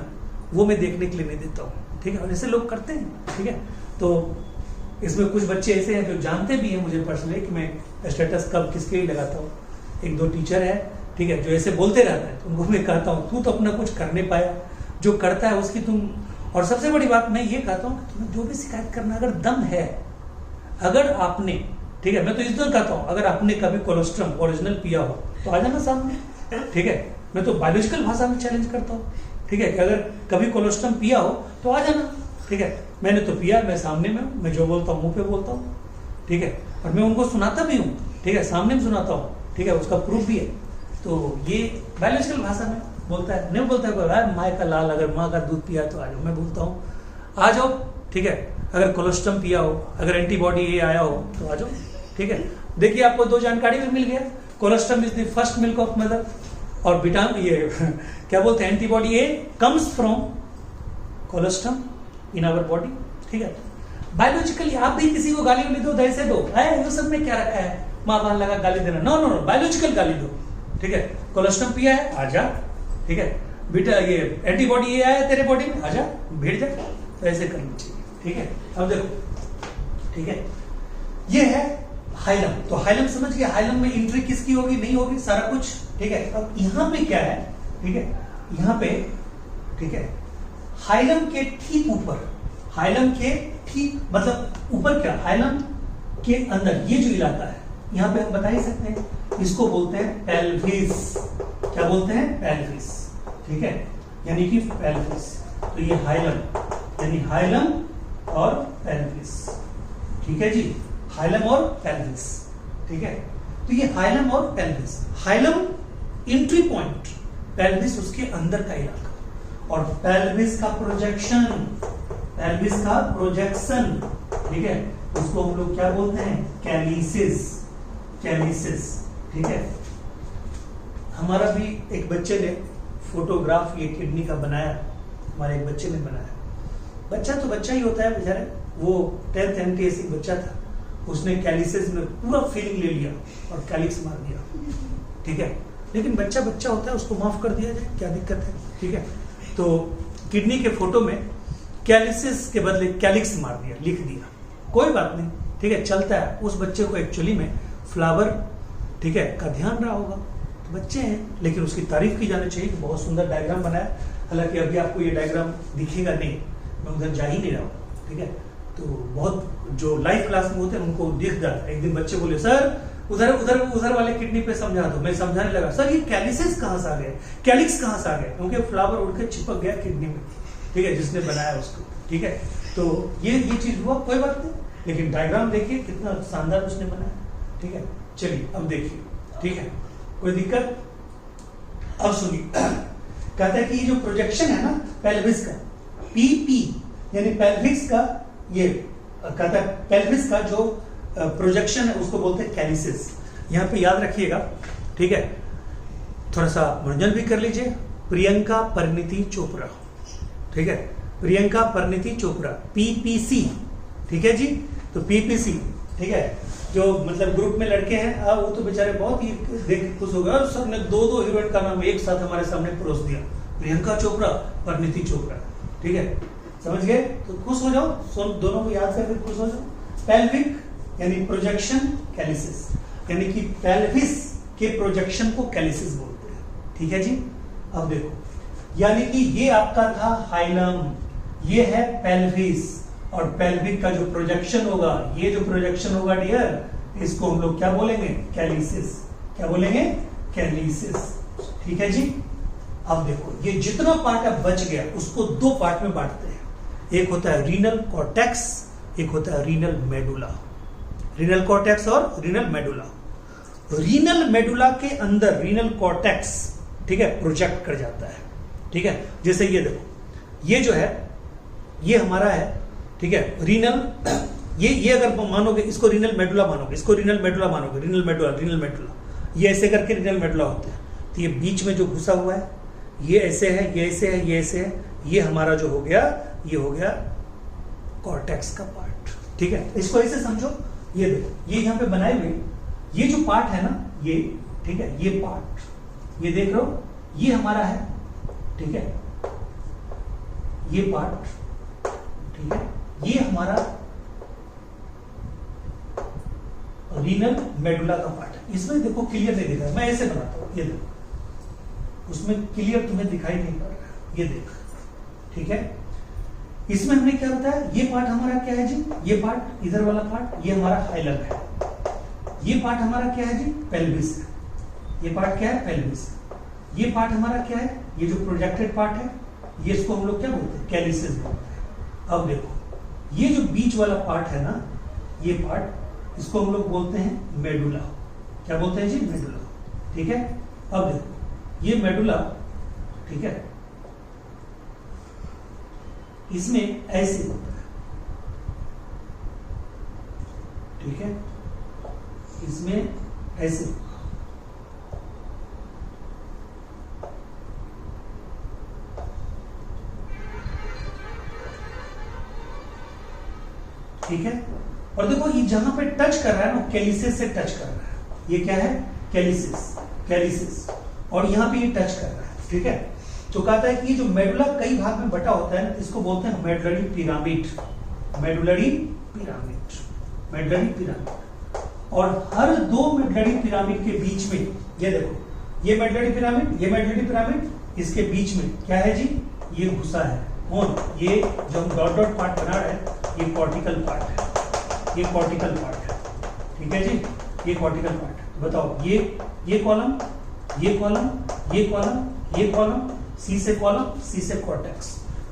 वो मैं देखने के लिए नहीं देता हूँ, ठीक है। और ऐसे लोग करते हैं, ठीक है। तो इसमें कुछ बच्चे ऐसे हैं जो जानते भी हैं मुझे पर्सनली कि मैं स्टेटस कब किसके लिए लगाता हूँ। 1-2 टीचर है, ठीक है, जो ऐसे बोलते रहता है, तो उनको मैं कहता हूँ तू तो अपना कुछ कर नहीं पाया, जो करता है उसकी तुम और सबसे बड़ी बात मैं ये कहता हूँ कि तुम्हें जो भी शिकायत करना, अगर दम है, अगर आपने, ठीक है, मैं तो इस दिन कहता हूँ, अगर आपने कभी कोलोस्ट्रम ओरिजिनल पिया हो तो आ जाना सामने, ठीक है। मैं तो बायोलॉजिकल भाषा में चैलेंज करता हूँ, ठीक है, कि अगर कभी कोलोस्ट्रम पिया हो तो आ जाना, ठीक है। मैंने तो पिया, मैं सामने में हूँ, मैं जो बोलता हूँ मुंह पे बोलता हूँ, ठीक है, और मैं उनको सुनाता भी हूँ, ठीक है, सामने में सुनाता हूँ, ठीक है, उसका प्रूफ भी है। तो ये बायोलॉजिकल भाषा में बोलता है, नहीं बोलता है माँ का लाल, अगर माँ का दूध पिया तो आ जाओ, मैं बोलता हूँ आ जाओ, ठीक है। अगर कोलोस्ट्रम पिया हो, अगर एंटीबॉडी ए आया हो तो आ जाओ, ठीक है। देखिए आपको दो जानकारी भी मिल गया, colostrum is the first milk of mother, और विटामिन ये क्या बोलते हैं, antibody a comes from colostrum in our body, ठीक है। बायोलॉजिकली आप भी किसी को गाली वाली दो, ऐसे दो, ये सब में क्या रखा है, माँ बान लगा गाली देना, नो नो नो, बायोलॉजिकल गाली दो, ठीक है। कोलोस्ट्रम पिया है, आजा, ठीक है, बेटा ये एंटीबॉडी ये आया तेरे बॉडी में, आजा, भिड़ जा, तो ऐसे करना चाहिए, ठीक है। अब देखो, ठीक है, ये है हाइलम, तो हाइलम समझ गया, हाइलम में एंट्री किसकी होगी, नहीं होगी, सारा कुछ, ठीक है। अब यहाँ पे क्या है, ठीक है, यहाँ पे, ठीक है, हाइलम के ठीक ऊपर, हाइलम के ठीक मतलब ऊपर क्या, हाइलम के अंदर ये जो इलाका है, यहाँ पे हम बता ही सकते हैं, इसको बोलते हैं पेल्विस, क्या बोलते हैं, पेल्विस, ठीक है, यानी कि पेल्विस। तो ये हाइलम, यानी हाइलम और पेल्विस, ठीक है जी, हाइलम और पेल्विस, ठीक है। तो ये हाइलम और pelvis, hilum entry point, pelvis उसके अंदर का इलाका, और पेल्विस का प्रोजेक्शन, पेल्विस का प्रोजेक्शन, ठीक है, उसको हम लोग क्या बोलते हैं, कैलिसिस, कैलिसिस, ठीक है। हमारा भी एक बच्चे ने फोटोग्राफ ये किडनी का बनाया, हमारे एक बच्चे ने बनाया, बच्चा तो बच्चा ही होता है बेचारे, वो 10th NTSC बच्चा था, उसने कैलिसिस में पूरा फीलिंग ले लिया और कैलिक्स मार दिया, ठीक है। लेकिन बच्चा बच्चा होता है, उसको माफ कर दिया जाए, क्या दिक्कत है, ठीक है। तो किडनी के फोटो में कैलिसिस के बदले कैलिक्स मार दिया, लिख दिया, कोई बात नहीं, ठीक है, चलता है। उस बच्चे को एक्चुअली में फ्लावर, ठीक है, का ध्यान रहा होगा, तो बच्चे हैं, लेकिन उसकी तारीफ की जानी चाहिए कि बहुत सुंदर डायग्राम बनाया। हालांकि अभी आपको ये डायग्राम दिखेगा नहीं, मैं उधर जा ही नहीं रहा हूँ, ठीक है। तो बहुत जो लाइव क्लास में होते हैं उनको दिख जाता है। एक दिन बच्चे बोले सर उधर उधर उधर वाले किडनी पे समझा दो, मैं समझाने लगा, सर ये कैलिसिस कहाँ से आ गए, कैलिक्स कहाँ से आ गए, क्योंकि फ्लावर उड़ के चिपक गया किडनी में, ठीक है, जिसने बनाया उसको, ठीक है। तो ये चीज हुआ, कोई बात नहीं, लेकिन डायग्राम देखिए कितना शानदार उसने बनाया, ठीक है। चलिए अब देखिए, ठीक है, कोई दिक्कत। अब सुनिए, कहता है कि ये जो प्रोजेक्शन है ना पेल्विस का, पीपी यानी पेल्विक्स का, ये कहता है पेल्विस का जो प्रोजेक्शन है उसको बोलते हैं कैलिसिस। यहाँ पे याद रखिएगा, ठीक है, थोड़ा सा मनोरंजन भी कर लीजिए। प्रियंका परिणीति चोपड़ा, ठीक है, प्रियंका परिणीति चोपड़ा, पीपीसी, ठीक है जी। तो पीपीसी, ठीक है, जो मतलब ग्रुप में लड़के हैं, वो तो बेचारे बहुत ही देख खुश हो गए, सर ने दो हीरोइन का नाम एक साथ हमारे सामने परोस दिया, प्रियंका चोपड़ा, परिणीति चोपड़ा, ठीक है, समझ गए। तो खुश हो जाओ, दोनों को याद करके खुश हो जाओ। पेल्विक यानी प्रोजेक्शन, कैलिसिस यानी कि पेल्विस के प्रोजेक्शन को कैलिसिस बोलते हैं, ठीक है जी। अब देखो, यानी कि ये आपका था हाइलम, ये है पेल्विस, और पेल्विक का जो प्रोजेक्शन होगा, ये जो प्रोजेक्शन होगा डियर, इसको हम लोग क्या बोलेंगे, कैलिसिस, क्या बोलेंगे, कैलिसिस, ठीक है जी। अब देखो, ये जितना पार्ट अब बच गया उसको दो पार्ट में बांटते हैं, एक होता है रीनल कॉर्टेक्स, एक होता है रीनल मेडुला, रीनल कॉर्टेक्स और रीनल मेडुला। रीनल मेडुला के अंदर रीनल कॉर्टेक्स, ठीक है, प्रोजेक्ट कर जाता है, ठीक है। जैसे ये देखो, ये जो है ये हमारा है, ठीक है, रीनल, ये अगर मानोगे इसको रीनल मेडुला मानोगे, इसको रीनल मेडुला मानोगे, रीनल मेडुला, रीनल मेडुला, ये ऐसे करके रीनल मेडुला होते हैं। तो ये बीच में जो घुसा हुआ है, ये ऐसे है, ये ऐसे है, ये ऐसे है, ये हमारा जो हो गया, ये हो गया कॉर्टेक्स का पार्ट, ठीक है। इसको ऐसे समझो, ये देखो, ये यहाँ पे बनाए हुए ये जो पार्ट है ना, ये, ठीक है, ये पार्ट, ये देख रहे हो, ये हमारा है, ठीक है, ये पार्ट, ठीक है, ये हमारा रीनल मेडुला का पार्ट है। इसमें देखो क्लियर नहीं दिख रहा, मैं ऐसे बनाता हूं, ये देखो, उसमें क्लियर तुम्हें दिखाई नहीं पड़ रहा, ये देख, ठीक है। इसमें हमने क्या बताया, ये पार्ट हमारा क्या है जी, ये पार्ट इधर वाला पार्ट ये हमारा हाइलम है, ये पार्ट हमारा क्या है जी, पेल्विस है, ये पार्ट क्या है, पेल्विस। ये पार्ट हमारा क्या है, ये जो प्रोजेक्टेड पार्ट है, ये इसको हम लोग क्या बोलते हैं, कैलिसेस बोलते हैं। अब देखो ये जो बीच वाला पार्ट है ना, ये पार्ट इसको हम लोग बोलते हैं मेडुला। क्या बोलते हैं जी, मेडुला। ठीक है, अब देखो ये मेडुला, ठीक है, इसमें ऐसे होता है, ठीक है, इसमें ऐसे होगा, ठीक है। और देखो ये जहां पे टच कर रहा है ना, कैलिसेस से टच कर रहा है, ये क्या है, कैलिसेस, कैलिसेस, और यहां पे ये टच कर रहा है, ठीक है। तो कहता है कि ये जो मेडुला कई भाग में बटा होता है, इसको बोलते हैं medullary pyramid, medullary pyramid, medullary pyramid. और हर दो मेडुलरी पिरामिड के बीच में, ये देखो ये मेडुलरी पिरामिड, ये मेडुलरी पिरामिड, इसके बीच में क्या है जी, ये घुसा है कौन, ये जो हम डॉट डॉट पार्ट बना रहे हैं, ये कॉर्टिकल पार्ट है, ये कॉर्टिकल पार्ट है, ठीक है जी, ये कॉर्टिकल पार्ट है। बताओ ये कॉलम, ये कॉलम, ये कॉलम, ये कॉलम, सी से कॉलम, सी से कॉर्टेक्स।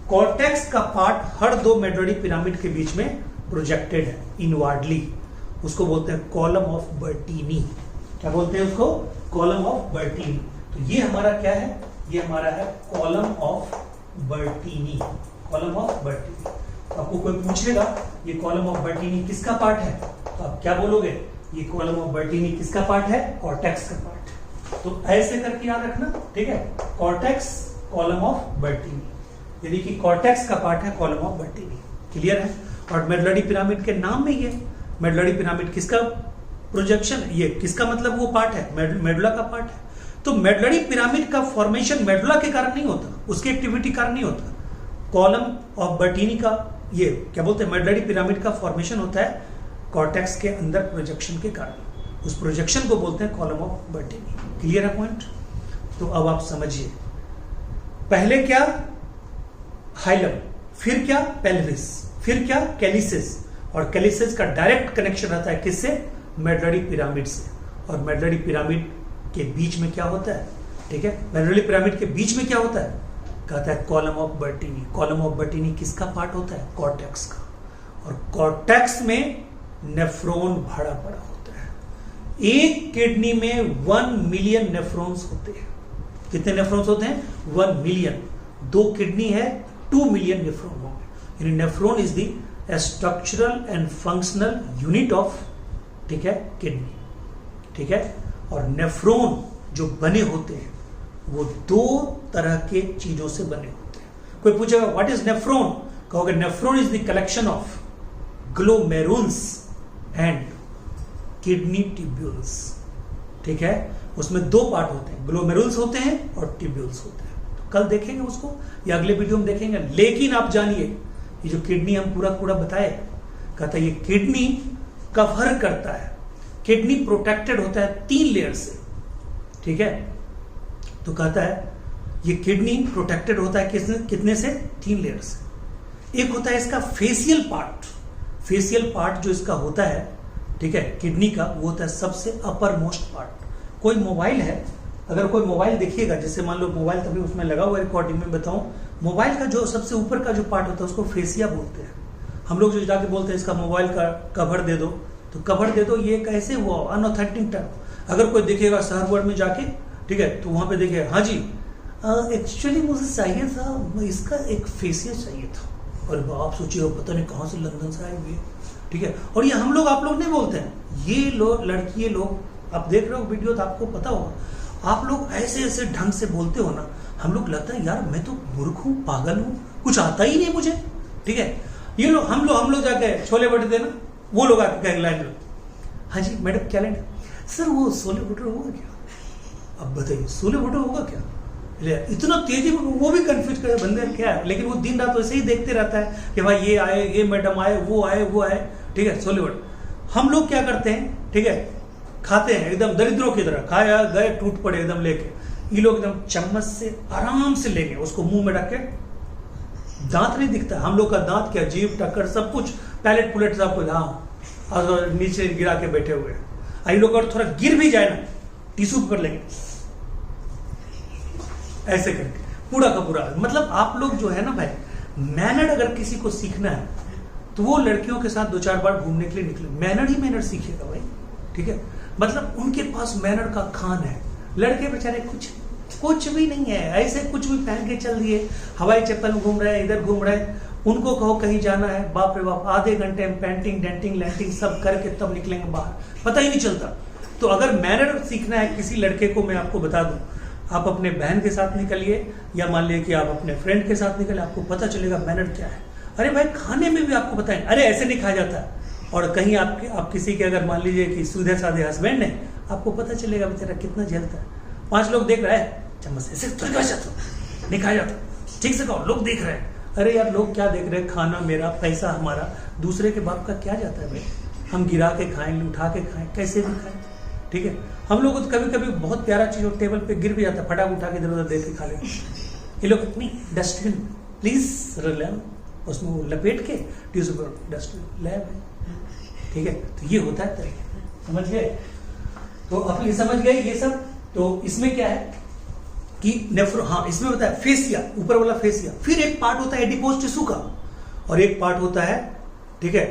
कॉर्टेक्स का पार्ट हर दो मेडुलरी पिरामिड के बीच में प्रोजेक्टेड है इनवार्डली, उसको बोलते हैं कॉलम ऑफ बर्टीनी। क्या बोलते हैं उसको, कॉलम ऑफ बर्टीनी। तो ये हमारा क्या है, ये हमारा है कॉलम ऑफ बर्टीनी, कॉलम ऑफ बर्टीनी। तो आपको कोई पूछेगा ये कॉलम ऑफ बर्टीनी किसका पार्ट है, तो आप क्या बोलोगे, ये कॉलम ऑफ बर्टीनी किसका पार्ट है, कॉर्टेक्स का पार्ट। तो ऐसे करके याद रखना, ठीक है, कॉर्टेक्स कॉलम ऑफ बर्टीनी, यानी कि कॉर्टेक्स का पार्ट है कॉलम ऑफ बर्टीनी। क्लियर है। और मेडुलरी पिरामिड के नाम में ये मेडुलरी पिरामिड किसका प्रोजेक्शन, ये किसका मतलब वो पार्ट है, मेडुला का पार्ट है। तो मेडुलरी पिरामिड का फॉर्मेशन मेडुला के कारण नहीं होता, उसकी एक्टिविटी कारण नहीं होता। कॉलम ऑफ बर्टीनी का, ये क्या बोलते हैं, मेडुलरी पिरामिड का फॉर्मेशन होता है कॉर्टेक्स के अंदर प्रोजेक्शन के कारण, उस प्रोजेक्शन को बोलते हैं कॉलम ऑफ बर्टीनी। क्लियर है पॉइंट। तो अब आप समझिए, पहले क्या हाइलम, फिर क्या पेल्विस, फिर क्या कैलिसेस, और कैलिसेस का डायरेक्ट कनेक्शन रहता है किससे, मेडुलरी पिरामिड से। और मेडुलरी पिरामिड के बीच में क्या होता है, ठीक है, मेडुलरी पिरामिड के बीच में क्या होता है, कहता है कॉलम ऑफ बर्टीनी। कॉलम ऑफ बर्टीनी किसका पार्ट होता है, कॉर्टेक्स का। और कॉर्टेक्स में नेफ्रॉन भरा पड़ा होता है। एक किडनी में 1 मिलियन नेफ्रॉन्स होते हैं। कितने नेफ्रॉन्स होते हैं, 1 मिलियन। 2 किडनी है, 2 मिलियन नेफ्रॉन होंगे। यानी nephron is the structural and functional unit of, ठीक है, किडनी, ठीक है। और नेफ्रॉन जो बने होते हैं वो 2 तरह के चीजों से बने होते हैं। कोई पूछेगा व्हाट इज नेफ्रॉन, कहोगे nephron is the collection of glomerulus and kidney tubules, ठीक है। उसमें 2 पार्ट होते हैं, ग्लोमेरुल्स होते हैं और ट्यूब्यूल्स होते हैं। तो कल देखेंगे उसको या अगले वीडियो में देखेंगे। लेकिन आप जानिए ये जो किडनी हम पूरा बताए, कहता है ये किडनी कवर करता है, किडनी प्रोटेक्टेड होता है 3 लेयर से, ठीक है। तो कहता है ये किडनी प्रोटेक्टेड होता है कितने से, 3 लेयर से। एक होता है इसका फेशियल पार्ट, फेशियल पार्ट जो इसका होता है, ठीक है, किडनी का, वो होता है सबसे अपर मोस्ट पार्ट। कोई मोबाइल है, अगर कोई मोबाइल देखिएगा, जैसे मान लो मोबाइल तभी उसमें लगा हुआ रिकॉर्डिंग में बताऊं, मोबाइल का जो सबसे ऊपर का जो पार्ट होता है उसको फेसिया बोलते हैं। हम लोग जो जाके बोलते हैं इसका मोबाइल का कवर दे दो, तो कवर दे दो, ये कैसे हुआ, अनऑथेंटिक टर्म। अगर कोई दिखेगा शहर वर्ड में जाके, ठीक है, तो वहां पे देखिए, हाँ जी एक्चुअली मुझे चाहिए था, इसका एक फेसिया चाहिए था। और आप सोचिए पता नहीं कहाँ से लंदन से आए हुए, ठीक है। और ये हम लोग, आप लोग नहीं बोलते हैं, ये लोग, लड़की लोग, आप देख रहे हो वीडियो तो आपको पता होगा, आप लोग ऐसे ऐसे ढंग से बोलते हो ना, हम लोग लगता है यार मैं तो मूर्ख हूँ, पागल हूँ, कुछ आता ही नहीं मुझे, ठीक है। ये लोग हम लोग जाके छोले भटूरे देना, वो लोग आके कहेंगे लाइन में, हाँ जी मैडम क्या लेना, सर वो छोले भटूरे होगा क्या, अब बताइए छोले भटूरे होगा क्या, इतना तेजी में वो भी कंफ्यूज करे बंदे क्या है। लेकिन वो दिन रात वैसे ही देखते रहता है कि भाई ये आए, ये मैडम आए, वो आए, ठीक है, छोले भटूरे। हम लोग क्या करते हैं, ठीक है, खाते हैं एकदम दरिद्रों की तरह, खाया गए टूट पड़े एकदम लेके। ये लोग एकदम चम्मच से आराम से लेंगे, उसको मुंह में रख के दांत नहीं दिखता। हम लोग का दांत क्या, जीभ, टक्कर, सब कुछ, पैलेट पुलेट सब कुछ, हाँ, और नीचे गिरा के बैठे हुए हैं। इन लोग अगर थोड़ा गिर भी जाए ना, टिश्यू पेपर लेंगे ऐसे करके पूरा का पूरा। मतलब आप लोग जो है ना भाई, मैनर अगर किसी को सीखना है तो वो लड़कियों के साथ 2-4 बार घूमने के लिए निकले, मैनर ही मैनर सीखिएगा भाई, ठीक है। मतलब उनके पास मैनर का खान है। लड़के बेचारे कुछ भी नहीं है, ऐसे कुछ भी पहन के चल दिए, हवाई चप्पल घूम रहे हैं, इधर घूम रहे हैं। उनको कहो कहीं जाना है, बाप रे बाप, आधे घंटे में पेंटिंग डेंटिंग लैंटिंग सब करके तब निकलेंगे बाहर, पता ही नहीं चलता। तो अगर मैनर सीखना है किसी लड़के को, मैं आपको बता दूं, आप अपने बहन के साथ निकलिए या मान लीजिए कि आप अपने फ्रेंड के साथ निकलिए, आपको पता चलेगा मैनर क्या है। अरे भाई खाने में भी आपको बताएं, अरे ऐसे नहीं खाया जाता। और कहीं आप किसी के अगर मान लीजिए कि सीधे साधे हस्बैंड है, आपको पता चलेगा बेचारा कितना झेलता है। 5 लोग देख रहे हैं, चम्मच ऐसे तो नहीं खाया जाता, ठीक से खाओ, लोग देख रहे हैं। अरे यार लोग क्या देख रहे हैं, खाना मेरा, पैसा हमारा, दूसरे के बाप का क्या जाता है भाई। हम गिरा के खाएं, उठा के खाएं, कैसे भी खाएं, ठीक है। हम लोग तो कभी कभी बहुत प्यारा चीज टेबल पे गिर भी जाता है, फटाक उठा के इधर उधर दे के खा लेंगे। ये लोग नहीं, डस्टबिन प्लीज उसमें लपेट के टिश्यू पेपर डस्टबिन ले, ठीक है। तो ये होता है तरीका, समझ गए। तो आप ये समझ गए ये सब। तो इसमें क्या है कि नेफ्रो, हाँ इसमें होता है फेसिया, ऊपर वाला फेसिया। फिर एक पार्ट होता है एडिपोज टिश्यू का, और एक पार्ट होता है, ठीक है,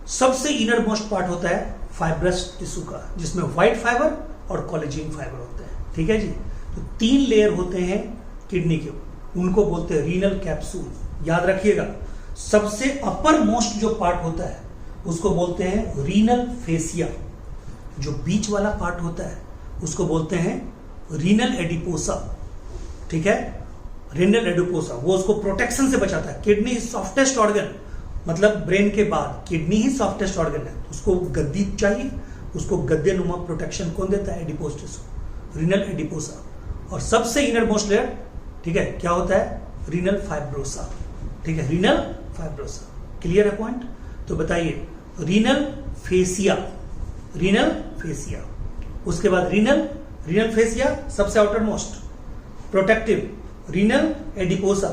सबसे इनर मोस्ट पार्ट होता है फाइब्रस टिश्यू का, जिसमें व्हाइट फाइबर और कोलेजिन फाइबर होते हैं, ठीक है जी। तो 3 लेयर होते हैं किडनी के, उनको बोलते हैं रीनल कैप्सूल। याद रखिएगा, सबसे अपर मोस्ट जो पार्ट होता है उसको बोलते हैं रीनल फेसिया। जो बीच वाला पार्ट होता है उसको बोलते हैं रीनल एडिपोसा, ठीक है। रीनल एडिपोसा वो उसको प्रोटेक्शन से बचाता है। किडनी सॉफ्टेस्ट ऑर्गन, मतलब ब्रेन के बाद किडनी ही सॉफ्टेस्ट ऑर्गन है, उसको गद्दी चाहिए, उसको गद्दे नुमा प्रोटेक्शन कौन देता है, एडिपोज टिश्यू, रीनल एडिपोसा। और सबसे इनर मोस्ट लेयर, ठीक है, क्या होता है, रीनल फाइब्रोसा, ठीक है, रीनल फाइब्रोसा। क्लियर है पॉइंट। तो बताइए रीनल फेसिया, रीनल फेसिया, उसके बाद रीनल फेसिया सबसे आउटर मोस्ट प्रोटेक्टिव, रीनल एडिपोसा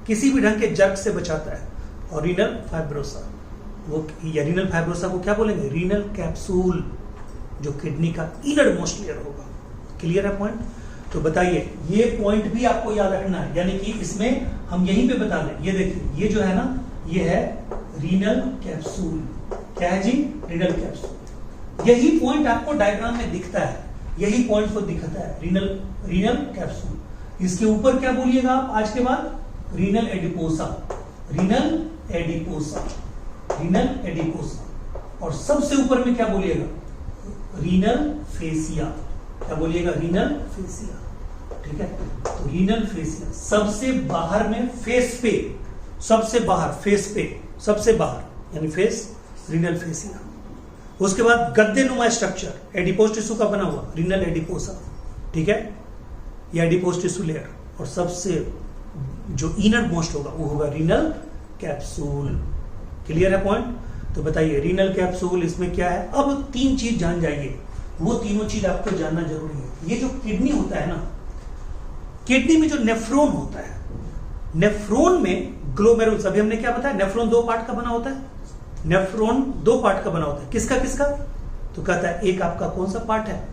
किसी भी ढंग के जर्क से बचाता है, और रीनल फाइब्रोसा वो, या रीनल फाइब्रोसा को क्या बोलेंगे, रीनल कैप्सूल, जो किडनी का इनर मोस्ट लेयर होगा। क्लियर है पॉइंट। तो बताइए ये पॉइंट भी आपको याद रखना है, यानी कि इसमें हम यहीं पे बता दें। ये देखिए ये जो है ना, ये है रीनल कैप्सूल। क्या है जी, रीनल कैप्सूल। यही पॉइंट आपको डायग्राम में दिखता है, यही पॉइंट को दिखता है, रीनल कैप्सूल। इसके ऊपर क्या बोलिएगा आप आज के बाद, रीनल एडिपोसा, रीनल एडिपोसा, रीनल एडिपोसा। और सबसे ऊपर में क्या बोलिएगा, रीनल फेसिया। क्या बोलिएगा, रीनल फेसिया, ठीक है। तो रीनल फेसिया सबसे बाहर में, फेस पे, सबसे बाहर, फेस पे सबसे बाहर, यानी फेस, रीनल फेसिया। उसके बाद गद्दे नुमा स्ट्रक्चर एडिपोज टिश्यू का बना हुआ, रीनल एडिपोसा, ठीक है, या एडिपोज टिश्यू लेयर। और सबसे जो इनर मोस्ट होगा वो होगा रीनल कैप्सूल। क्लियर है पॉइंट। तो बताइए रीनल कैप्सूल, इसमें क्या है। अब 3 चीज जान जाइए, वो तीनों चीज आपको जानना जरूरी है। ये जो किडनी होता है ना, किडनी में जो नेफ्रॉन होता है, नेफ्रॉन में ग्लोमेरुल्स, अभी हमने क्या बताया, नेफ्रॉन 2 पार्ट का बना होता है, नेफ्रॉन 2 पार्ट का बना होता है। किसका किसका, तो कहता है एक आपका कौन सा पार्ट है,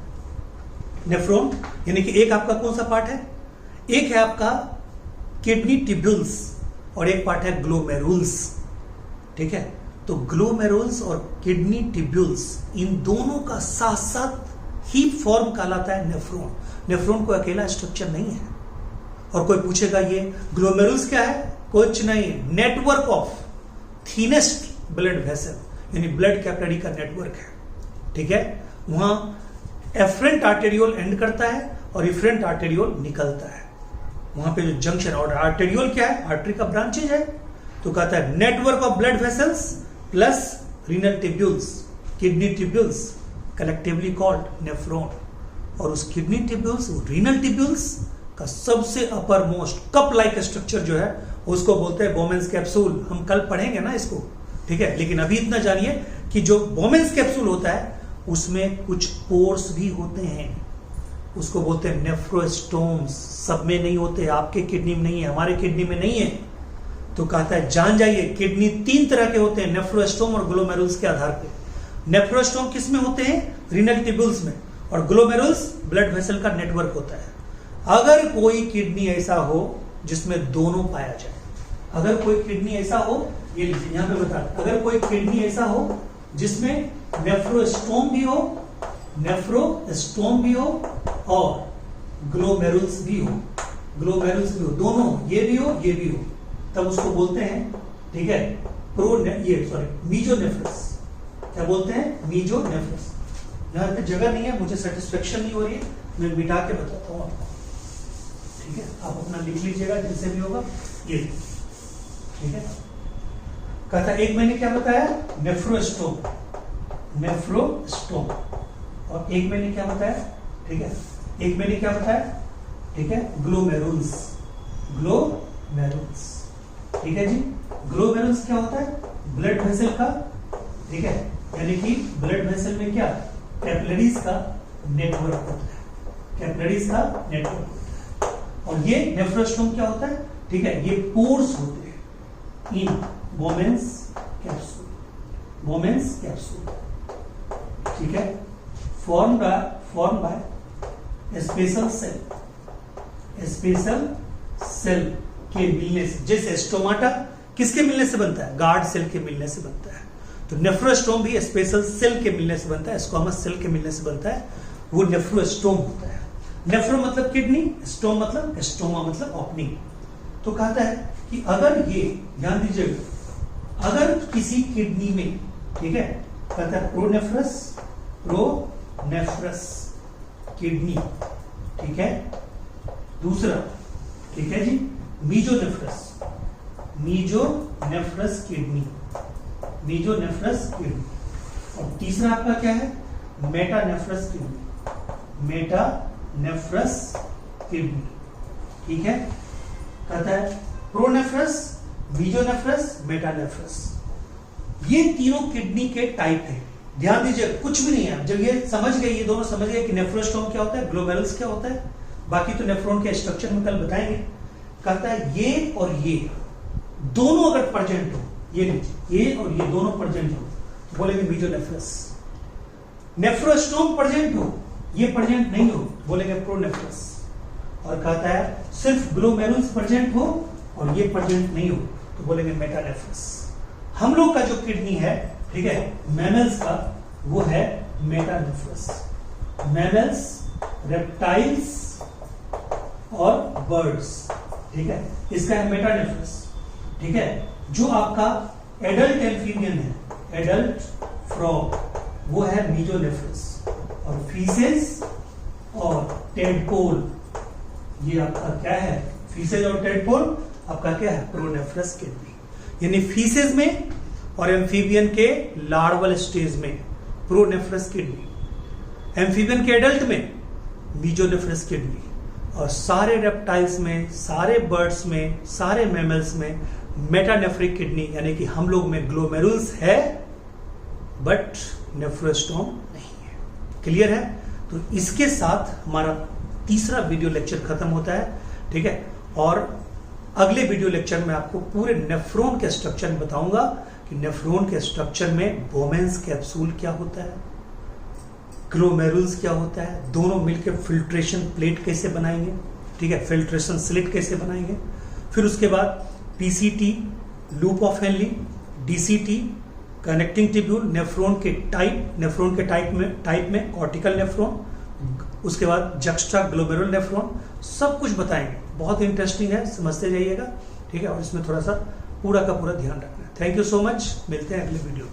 नेफ्रॉन, यानी कि एक आपका कौन सा पार्ट है, एक है आपका किडनी ट्यूब्यूल्स और एक पार्ट है ग्लोमेरुल्स, ठीक है। तो ग्लोमेरुल्स और किडनी ट्यूब्यूल्स, इन दोनों का साथ साथ ही फॉर्म कहलाता है नेफ्रॉन। नेफ्रॉन कोई अकेला स्ट्रक्चर नहीं है। और कोई पूछेगा ये ग्लोमेरुल्स क्या है, कुछ नहीं, network of thinnest blood vessel, यानी ब्लड कैपिलरी का नेटवर्क है, ठीक है। वहां एफरेंट आर्टेरियोल एंड करता है और इफरेंट आर्टेरियोल निकलता है। वहां पे जो जंक्शन, और आर्टेरियोल क्या है, आर्टरी का ब्रांचेज है। तो कहता है network of blood vessels plus renal tubules, kidney tubules, collectively called nephron. और उस किडनी ट्यूब्यूल्स, रीनल ट्यूब्यूल्स का सबसे upper most cup like structure जो है उसको बोलते हैं बोमेन्स कैप्सूल। हम कल पढ़ेंगे ना इसको, ठीक है। लेकिन अभी इतना जानिए कि जो बोमेन्स कैप्सूल होता है उसमें कुछ पोर्स भी होते हैं, उसको बोलते हैं नेफ्रोस्टोम्स। सब में नहीं होते, आपके किडनी में नहीं है, हमारे किडनी में नहीं है। तो कहता है जान जाइए किडनी 3 तरह के होते हैं नेफ्रोस्टोम और ग्लोमेरुल्स के आधार पे। नेफ्रोस्टोम किस में होते हैं? रीनल ट्यूब्यूल्स में, और ग्लोमेरुल्स ब्लड वेसल का नेटवर्क होता है। अगर कोई किडनी ऐसा हो जिसमें दोनों पाया जाए, अगर कोई किडनी ऐसा हो, ये लीजिए यहां पे बता, अगर कोई किडनी ऐसा हो जिसमें नेफ्रोस्टोम भी हो और ग्लोमेरुल्स भी हो, दोनों ये भी हो, तब उसको बोलते हैं, ठीक है, मीजोनेफ्रस। क्या बोलते हैं? मीजोनेफ्रस। यहां पे जगह नहीं है, मुझे सेटिस्फेक्शन नहीं हो रही है, मैं मिटा के बताता हूं आपको, ठीक है? आप अपना लिख लीजिएगा जैसे भी होगा ये, ठीक है? कहता एक मैंने क्या बताया? नेफ्रोस्टोम, और एक मैंने क्या बताया? ठीक है, एक मैंने क्या बताया? ठीक है, ग्लोमेरुल्स, ठीक है जी। ग्लोमेरुल्स क्या होता है? ब्लड वेसल का, ठीक है, यानी कि ब्लड वेसल में क्या कैपिलरीज का नेटवर्क होता है, और ये नेफ्रोस्टोम क्या होता है? ठीक है, ये पोर्स होते हैं इन बोमेंस कैप्सूल, ठीक है, फॉर्म बाय स्पेशल सेल के मिलने से। जैसे स्टोमाटा किसके मिलने से बनता है? गार्ड सेल के मिलने से बनता है। तो नेफ्रोस्टोम भी स्पेशल सेल के मिलने से बनता है, स्क्वामस सेल के मिलने से बनता है, वो नेफ्रोस्टोम होता है। नेफ्रो मतलब किडनी, स्टोम मतलब स्टोमा मतलब ओपनिंग। तो कहता है कि अगर ये, ध्यान दीजिएगा, अगर किसी किडनी में, ठीक है, कहता है प्रोनेफ्रस किडनी, ठीक है, दूसरा, ठीक है जी, मीजोनेफ्रस किडनी, और तीसरा आपका क्या है? मेटानेफ्रस किडनी, ठीक है। कहता है प्रोनेफ्रस, मीजोनेफ्रस, मेटानेफ्रस, ये तीनों किडनी के टाइप है। ध्यान दीजिए, कुछ भी नहीं है। जब ये समझ गए, ये दोनों समझ गए कि नेफ्रोस्टोम क्या होता है, ग्लोमेरुल्स क्या होता है, बाकी तो नेफ्रॉन के स्ट्रक्चर में कल बताएंगे। कहता है ये और ये दोनों अगर प्रेजेंट हो, ये लीजिए, ये और ये दोनों प्रेजेंट हो, तो बोलेंगे मीजोनेफ्रस। नेफ्रोस्टोम प्रेजेंट हो, ये प्रेजेंट नहीं हो, बोलेंगे प्रोनेफ्रस। और कहता है सिर्फ ग्लोमेरुल्स प्रेजेंट हो और ये प्रेजेंट नहीं हो, तो बोलेंगे मेटानेफ्रस। हम लोग का जो किडनी है, ठीक है, मैमल्स का, वो है मेटानेफ्रस। मैमल्स, रेप्टाइल्स और बर्ड्स, ठीक है, इसका है मेटानेफ्रस, ठीक है। जो आपका एडल्ट एम्फीबियन है, एडल्ट फ्रॉग, वो है मीजोनेफ्रस। और फीसेस और टेडपोल, ये आपका क्या है? फीसेस और टेडपोल आपका क्या है? प्रोनेफ्रस किडनी। यानी फीसेस में और एम्फीबियन के लार्वल स्टेज में प्रोनेफ्रस किडनी, एम्फीबियन के एडल्ट में मीजोनेफ्रस किडनी, और सारे रेप्टाइल्स में, सारे बर्ड्स में, सारे मैमल्स में मेटानेफ्रिक किडनी, यानी कि हम लोग में ग्लोमेरुल्स है बट नेफ्रोस्टोम नहीं है। क्लियर है? तो इसके साथ हमारा तीसरा वीडियो लेक्चर खत्म होता है, ठीक है। और अगले वीडियो लेक्चर में आपको पूरे नेफ्रॉन के स्ट्रक्चर में बताऊंगा कि नेफ्रॉन के स्ट्रक्चर में बोमेंस कैप्सूल क्या होता है, ग्लोमेरुल्स क्या होता है, दोनों मिलकर फिल्ट्रेशन प्लेट कैसे बनाएंगे, ठीक है, फिल्ट्रेशन स्लिट कैसे बनाएंगे। फिर उसके बाद PCT, loop of Henley, DCT, connecting tubule, nephron के टाइप में कॉर्टिकल नेफ्रॉन, उसके बाद जक्स्ट्रा ग्लोमेरुलर नेफ्रॉन, सब कुछ बताएंगे। बहुत इंटरेस्टिंग है, समझते जाइएगा, ठीक है। और इसमें थोड़ा सा पूरा का पूरा ध्यान रखना है। थैंक यू सो मच, मिलते हैं अगले वीडियो में।